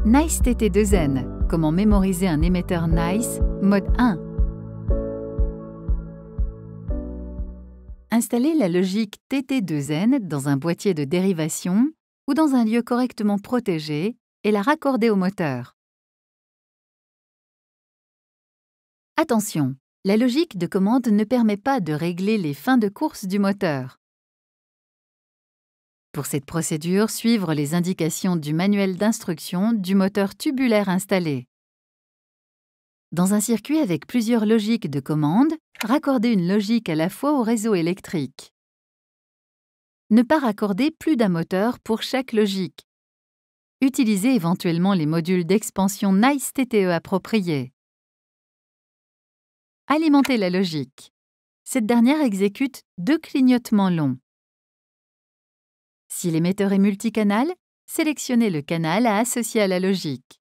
Nice TT2N. Comment mémoriser un émetteur Nice, mode 1. Installez la logique TT2N dans un boîtier de dérivation ou dans un lieu correctement protégé et la raccorder au moteur. Attention, la logique de commande ne permet pas de régler les fins de course du moteur. Pour cette procédure, suivre les indications du manuel d'instruction du moteur tubulaire installé. Dans un circuit avec plusieurs logiques de commande, raccordez une logique à la fois au réseau électrique. Ne pas raccorder plus d'un moteur pour chaque logique. Utilisez éventuellement les modules d'expansion Nice TTE appropriés. Alimentez la logique. Cette dernière exécute 2 clignotements longs. Si l'émetteur est multicanal, sélectionnez le canal à associer à la logique.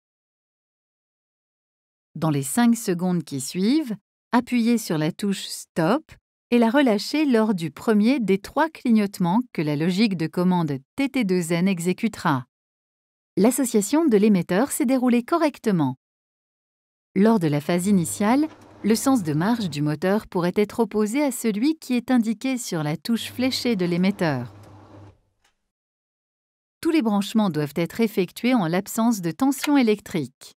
Dans les 5 secondes qui suivent, appuyez sur la touche Stop et la relâchez lors du premier des 3 clignotements que la logique de commande TT2N exécutera. L'association de l'émetteur s'est déroulée correctement. Lors de la phase initiale, le sens de marche du moteur pourrait être opposé à celui qui est indiqué sur la touche fléchée de l'émetteur. Tous les branchements doivent être effectués en l'absence de tension électrique.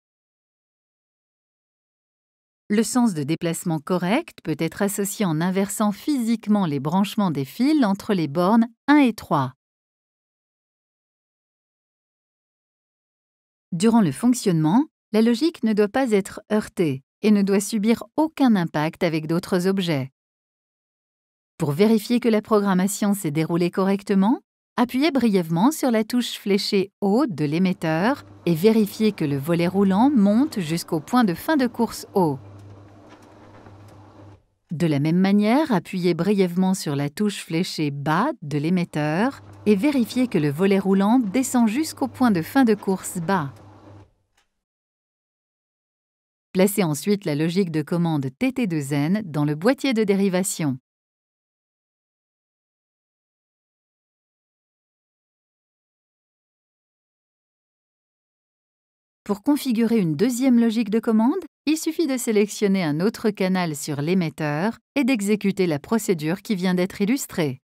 Le sens de déplacement correct peut être associé en inversant physiquement les branchements des fils entre les bornes 1 et 3. Durant le fonctionnement, la logique ne doit pas être heurtée et ne doit subir aucun impact avec d'autres objets. Pour vérifier que la programmation s'est déroulée correctement, appuyez brièvement sur la touche fléchée haut de l'émetteur et vérifiez que le volet roulant monte jusqu'au point de fin de course haut. De la même manière, appuyez brièvement sur la touche fléchée bas de l'émetteur et vérifiez que le volet roulant descend jusqu'au point de fin de course bas. Placez ensuite la logique de commande TT2N dans le boîtier de dérivation. Pour configurer une deuxième logique de commande, il suffit de sélectionner un autre canal sur l'émetteur et d'exécuter la procédure qui vient d'être illustrée.